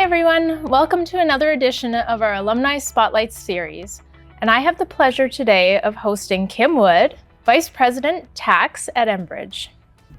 everyone, welcome to another edition of our Alumni Spotlight series. And I have the pleasure today of hosting Kim Wood, Vice President Tax at Enbridge.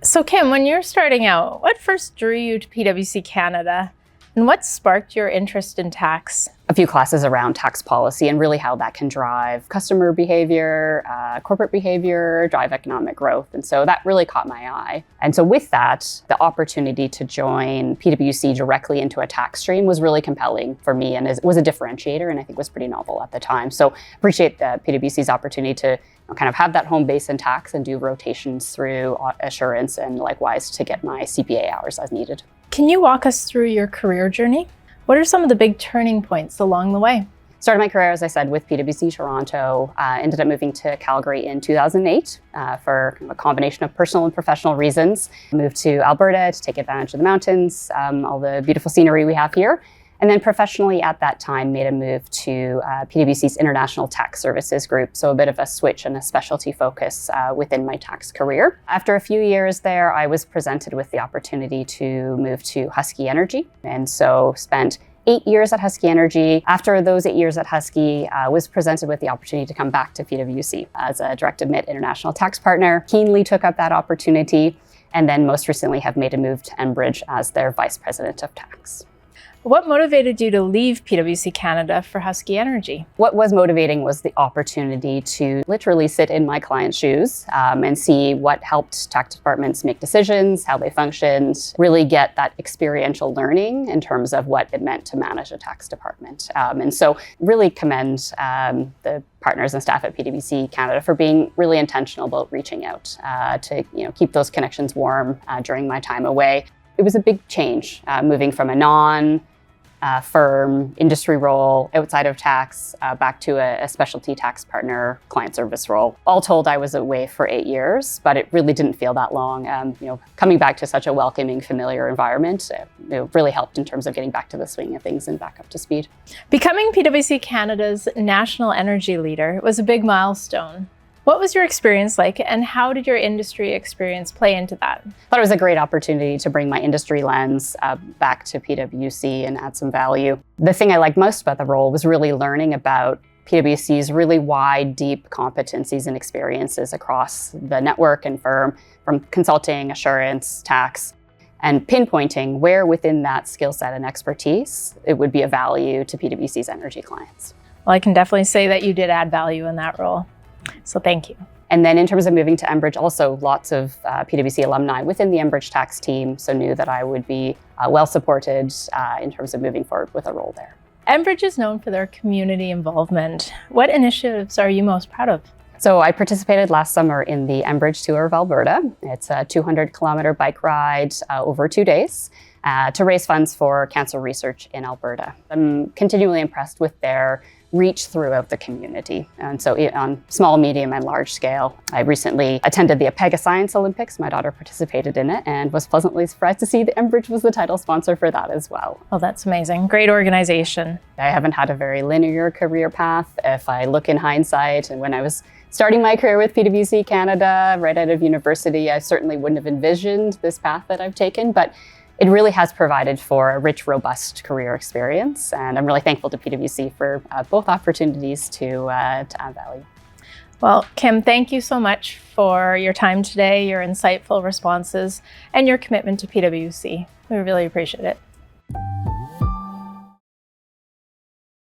So Kim, when you're starting out, what first drew you to PwC Canada? And what sparked your interest in tax? A few classes around tax policy and really how that can drive customer behavior, corporate behavior, drive economic growth. And so that really caught my eye. And so with that, the opportunity to join PwC directly into a tax stream was really compelling for me and it was a differentiator and I think was pretty novel at the time. So appreciate PwC's opportunity to kind of have that home base in tax and do rotations through assurance and likewise to get my CPA hours as needed. Can you walk us through your career journey? What are some of the big turning points along the way? Started my career, as I said, with PwC Toronto. Ended up moving to Calgary in 2008 for a combination of personal and professional reasons. Moved to Alberta to take advantage of the mountains, all the beautiful scenery we have here. And then professionally at that time made a move to PwC's International Tax Services Group, so a bit of a switch and a specialty focus within my tax career. After a few years there, I was presented with the opportunity to move to Husky Energy, and so spent 8 years at Husky Energy. After those 8 years at Husky, was presented with the opportunity to come back to PwC as a direct admit international tax partner. Keenly took up that opportunity, and then most recently have made a move to Enbridge as their Vice President of Tax. What motivated you to leave PwC Canada for Husky Energy? What was motivating was the opportunity to literally sit in my client's shoes and see what helped tax departments make decisions, how they functioned, really get that experiential learning in terms of what it meant to manage a tax department. And so really commend the partners and staff at PwC Canada for being really intentional about reaching out to keep those connections warm during my time away. It was a big change, moving from a firm industry role outside of tax back to a specialty tax partner client service role. All told, I was away for 8 years, but it really didn't feel that long. Coming back to such a welcoming, familiar environment, it really helped in terms of getting back to the swing of things and back up to speed. Becoming PwC Canada's national energy leader was a big milestone. What was your experience like and how did your industry experience play into that? I thought it was a great opportunity to bring my industry lens back to PwC and add some value. The thing I liked most about the role was really learning about PwC's really wide, deep competencies and experiences across the network and firm, from consulting, assurance, tax, and pinpointing where within that skill set and expertise it would be of value to PwC's energy clients. Well, I can definitely say that you did add value in that role. So thank you. And then in terms of moving to Enbridge, also lots of PwC alumni within the Enbridge tax team, so knew that I would be well supported in terms of moving forward with a role there. Enbridge is known for their community involvement. What initiatives are you most proud of? So I participated last summer in the Enbridge Tour of Alberta. It's a 200-kilometer bike ride over 2 days to raise funds for cancer research in Alberta. I'm continually impressed with their reach throughout the community. And so on small, medium, and large scale. I recently attended the Apega Science Olympics. My daughter participated in it and was pleasantly surprised to see that Enbridge was the title sponsor for that as well. Oh, that's amazing. Great organization. I haven't had a very linear career path. If I look in hindsight, and when I was starting my career with PwC Canada, right out of university, I certainly wouldn't have envisioned this path that I've taken, but it really has provided for a rich, robust career experience, and I'm really thankful to PwC for both opportunities to add value. Well, Kim, thank you so much for your time today, your insightful responses, and your commitment to PwC. We really appreciate it.